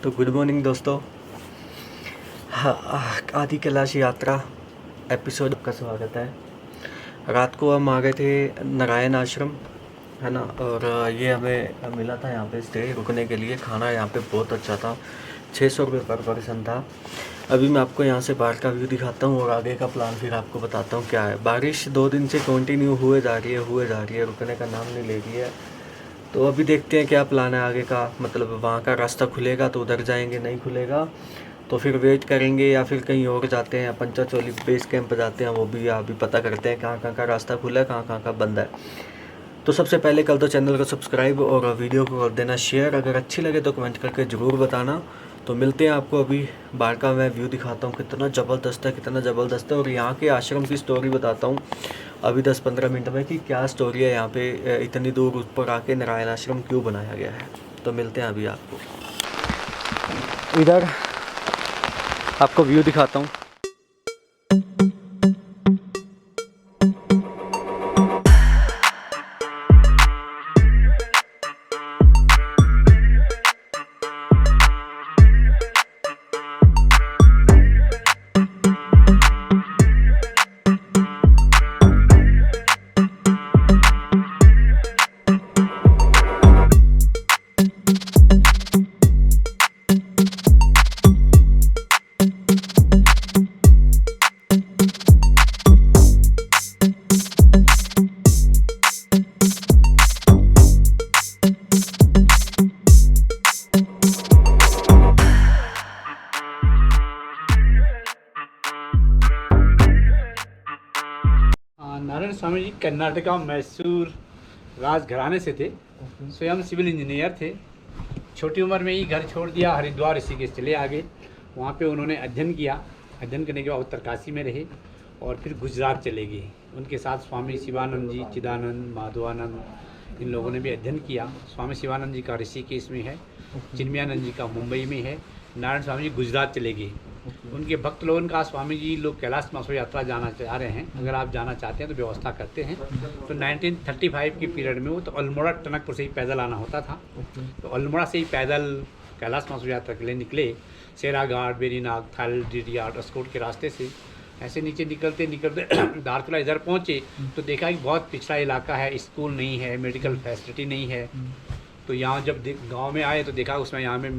तो good morning दोस्तों। आदि कैलाश यात्रा एपिसोड का स्वागत है। रात को हम आ गए थे नारायण आश्रम, है ना। और ये हमें मिला था यहाँ पे स्टे रुकने के लिए। खाना यहाँ पे बहुत अच्छा था, 600 रुपये पर पर्सन था। अभी मैं आपको यहाँ से बाहर का व्यू दिखाता हूँ और आगे का प्लान फिर आपको बताता हूँ क्या है। बारिश 2 दिन से कंटिन्यू हुए जा रही है, रुकने का नाम नहीं ले रही है। तो अभी देखते हैं क्या प्लान है आगे का। मतलब वहाँ का रास्ता खुलेगा तो उधर जाएंगे, नहीं खुलेगा तो फिर वेट करेंगे या फिर कहीं और जाते हैं। पंचाचोली बेस कैंप जाते हैं, वो भी अभी पता करते हैं कहाँ कहाँ का रास्ता खुला है, कहाँ कहाँ का बंद है। तो सबसे पहले कल तो चैनल को सब्सक्राइब और वीडियो को कर देना शेयर। अगर अच्छी लगे तो कमेंट करके ज़रूर बताना। तो मिलते हैं आपको। अभी बाहर का मैं व्यू दिखाता हूँ, कितना ज़बरदस्त है। और यहाँ के आश्रम की स्टोरी बताता हूँ अभी 10-15 मिनट में कि क्या स्टोरी है यहाँ पे। इतनी दूर ऊपर आके नारायण आश्रम क्यों बनाया गया है। तो मिलते हैं अभी आपको। इधर आपको व्यू दिखाता हूँ। नारायण स्वामी जी कर्नाटका मैसूर राजघराने से थे। स्वयं सिविल इंजीनियर थे। छोटी उम्र में ही घर छोड़ दिया, हरिद्वार ऋषिकेश चले आ गए। वहाँ पे उन्होंने अध्ययन किया। अध्ययन करने के बाद उत्तरकाशी में रहे और फिर गुजरात चले गए। उनके साथ स्वामी शिवानंद जी, चिदानंद, माधवानंद, इन लोगों ने भी अध्ययन किया। स्वामी शिवानंद जी का ऋषिकेश में है, चिन्मयानंद जी का मुंबई में है। नारायण स्वामी जी गुजरात चले गए। उनके भक्त लोगों का स्वामी जी लोग कैलाश मानसरोवर यात्रा जाना चाह रहे हैं, अगर आप जाना चाहते हैं तो व्यवस्था करते हैं। तो 1935 के पीरियड में वो तो अल्मोड़ा टनकपुर से ही पैदल आना होता था। तो अल्मोड़ा से ही पैदल कैलाश मानसरोवर यात्रा के लिए निकले। शेराघाट, बेरीनाग, थाल, डिडियाट, अस्कोट के रास्ते से ऐसे नीचे निकलते धारचूला इधर पहुँचे तो देखा कि बहुत पिछड़ा इलाका है, स्कूल नहीं है, मेडिकल फैसिलिटी नहीं है। तो यहाँ जब गाँव में आए तो देखा उसमें यहाँ में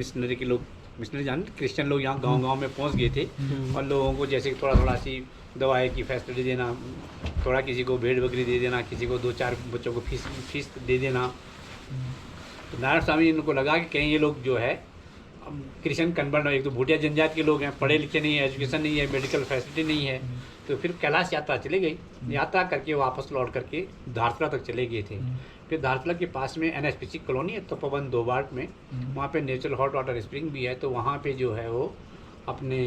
मिशनरी जान क्रिश्चियन लोग यहाँ गांव में पहुँच गए थे। और लोगों को जैसे थोड़ा सी दवाई की फैसिलिटी देना, थोड़ा किसी को भेड़ बकरी दे देना, किसी को 2-4 बच्चों को फीस दे देना। तो नारायण स्वामी इनको लगा कि कहीं ये लोग जो है क्रिश्चियन कन्वर्ट, एक तो भूटिया जनजात के लोग हैं, पढ़े लिखे नहीं है, एजुकेशन नहीं है, मेडिकल फैसिलिटी नहीं है। तो फिर कैलाश यात्रा चले गई। यात्रा करके वापस लौट करके धारचूला तक चले गए थे। फिर धारचूला के पास में NHPC कॉलोनी है, तपोवन 2 वार्ड में, वहाँ पे नेचुरल हॉट वाटर स्प्रिंग भी है। तो वहाँ पे जो है वो अपने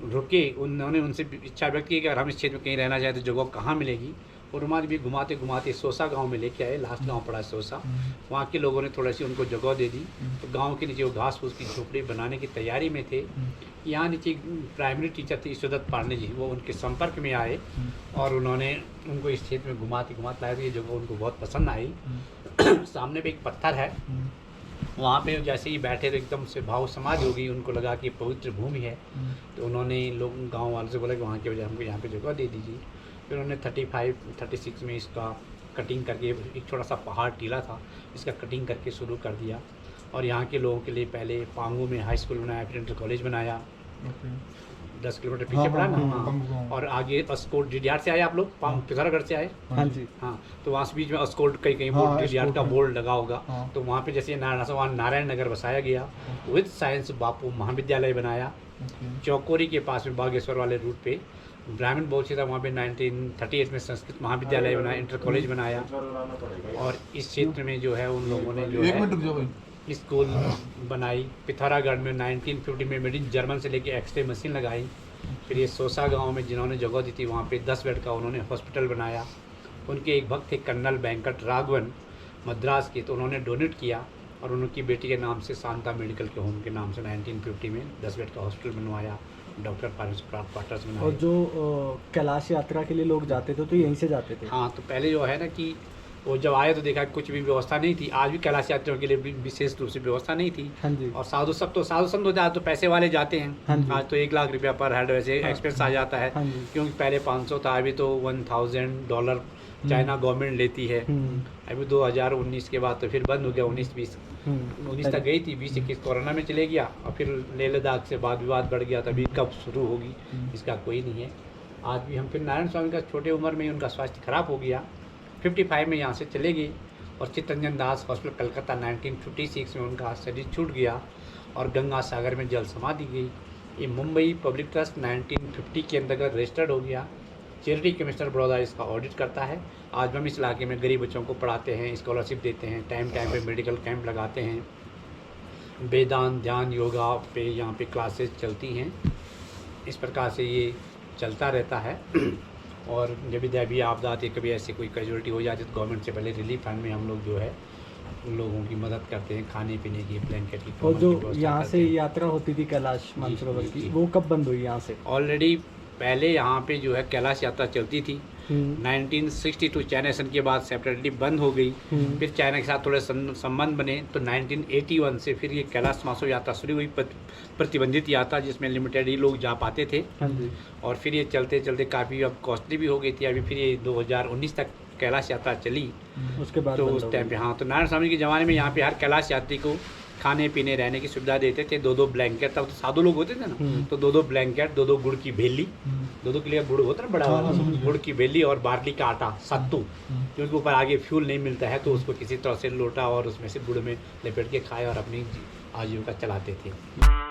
रुके। उन्होंने उनसे इच्छा व्यक्त की कि अगर हम इस क्षेत्र में कहीं रहना चाहें तो जगह कहाँ मिलेगी। और वहाँ भी घुमाते घुमाते सोसा गांव में लेके आए। लास्ट गांव पड़ा सोसा। वहाँ के लोगों ने थोड़ी सी उनको जगह दे दी। तो गांव के नीचे वो घास फूस की झोपड़ी बनाने की तैयारी में थे। यहाँ नीचे प्राइमरी टीचर थे ईश्वरदत्त पांडे जी, वो उनके संपर्क में आए और उन्होंने उनको इस क्षेत्र में घुमाते लाए। तो ये जगह उनको बहुत पसंद आई। सामने पे एक पत्थर है, वहाँ पे जैसे ही बैठे तो एकदम से भाव समाधि हो गई। उनको लगा कि पवित्र भूमि है। तो उन्होंने लोग गांव वालों से बोला कि वहाँ के वजह हमको यहाँ पे जगह दे दीजिए। फिर उन्होंने 35-36 में इसका कटिंग करके, एक छोटा सा पहाड़ टीला था, इसका कटिंग करके शुरू कर दिया। और यहाँ के लोगों के लिए पहले पांगू में हाई स्कूल बनाया, फिर इंटर कॉलेज बनाया। 10 किलोमीटर पीछे पड़ा ना। और आगे अस्कोट डिडियाट से आए आप लोग, पिथौरागढ़ से आए। हाँ जी। हाँ, तो वहाँ से बीच में अस्कोट कहीं बोर्ड डिडियाट का बोर्ड लगा होगा। तो वहाँ पे जैसे नारायण नगर बसाया गया। विद साइंस बापू महाविद्यालय बनाया। चौकोरी के पास में बागेश्वर वाले रूट पे ब्राह्मण बहुत सी था, वहाँ पे 1938 में संस्कृत महाविद्यालय बनाया, इंटर कॉलेज बनाया। और इस क्षेत्र में जो है उन लोगों ने जो है स्कूल बनाई। पिथौरागढ़ में 1950 में मेड इन जर्मन से लेके एक्सरे मशीन लगाई। फिर ये सोसा गांव में जिन्होंने जगह दी थी वहाँ पे 10 बेड का उन्होंने हॉस्पिटल बनाया। उनके एक भक्त थे कर्नल वेंकट राघवन मद्रास के, तो उन्होंने डोनेट किया और उनकी बेटी के नाम से शांता मेडिकल के होम के नाम से 1950 में 10 बेड का हॉस्पिटल बनवाया। डॉक्टर क्वार्टर्स बनाए। और जो कैलाश यात्रा के लिए लोग जाते थे तो यहीं से जाते थे। हाँ, तो पहले जो है ना कि वो जब आए तो देखा कुछ भी व्यवस्था नहीं थी। आज भी कैलाश यात्रियों के लिए भी विशेष रूप से व्यवस्था नहीं थी। हाँ जी। और साधु संत होते हैं, आज तो पैसे वाले जाते हाँ हैं। जी। आज तो 1 लाख रुपया पर हेड वैसे हाँ। एक्सपेंस आ जाता है। हाँ जी। क्योंकि पहले 500 था, अभी तो $1000 चाइना गवर्नमेंट लेती है। अभी 2019 के बाद तो फिर बंद हो गया। 19-20 19 तक गई थी, 20-21 कोरोना में चले गया और फिर लेह लद्दाख से वाद विवाद बढ़ गया। तभी कब शुरू होगी इसका कोई नहीं है। आज भी हम फिर नारायण स्वामी का छोटे उम्र में ही उनका स्वास्थ्य खराब हो गया। 55 में यहाँ से चले गए और चित्तरंजन दास हॉस्पिटल कलकत्ता 1956 में उनका शरीर छूट गया और गंगा सागर में जल समाधि गई। ये मुंबई पब्लिक ट्रस्ट 1950 के अंतर्गत रजिस्टर्ड हो गया। चैरिटी कमिश्नर बड़ौदा इसका ऑडिट करता है। आज हम इस इलाके में गरीब बच्चों को पढ़ाते हैं, स्कॉलरशिप देते हैं, टाइम टाइम पे मेडिकल कैंप लगाते हैं, वेदांत ध्यान योगा पे यहाँ पे क्लासेस चलती हैं। इस प्रकार से ये चलता रहता है। और जब भी दैवीय आपदा आती है, कभी ऐसी कोई कैजुअलिटी हो जाती है तो गवर्नमेंट से पहले रिलीफ फंड में हम लोग जो है उन लोगों की मदद करते हैं, खाने पीने की, ब्लैंकेट की। और जो यहाँ से यात्रा होती थी कैलाश मानसरोवर की, वो कब बंद हुई यहाँ से? ऑलरेडी पहले यहाँ पे जो है कैलाश यात्रा चलती थी। 1962 चाइना सन के बाद सेपरेटली बंद हो गई। फिर चाइना के साथ थोड़े संबंध बने तो 1981 से फिर ये कैलाश मानसरोवर यात्रा शुरू हुई, प्रतिबंधित यात्रा जिसमें लिमिटेड ही लोग जा पाते थे। हाँ जी। और फिर ये चलते चलते काफ़ी अब कॉस्टली भी हो गई थी। अभी फिर ये 2019 तक कैलाश यात्रा चली। उसके बाद तो बंद उस हो टाइम गई। पे हाँ, तो नारायण स्वामी के ज़माने में यहाँ पे हर कैलाश यात्री को खाने पीने रहने की सुविधा देते थे। 2-2 ब्लैंकेट, तब तो साधु लोग होते थे ना, तो 2-2 ब्लैंकेट, 2-2 गुड़ की भेली, 2-2 के लिए गुड़ होता है ना बड़ा वाला, गुड़ की भेली और बार्ली का आटा, सत्तू, क्योंकि ऊपर आगे फ्यूल नहीं मिलता है तो उसको किसी तरह से लोटा और उसमें से गुड़ में लपेट के खाए और अपनी आजीविका चलाते थे।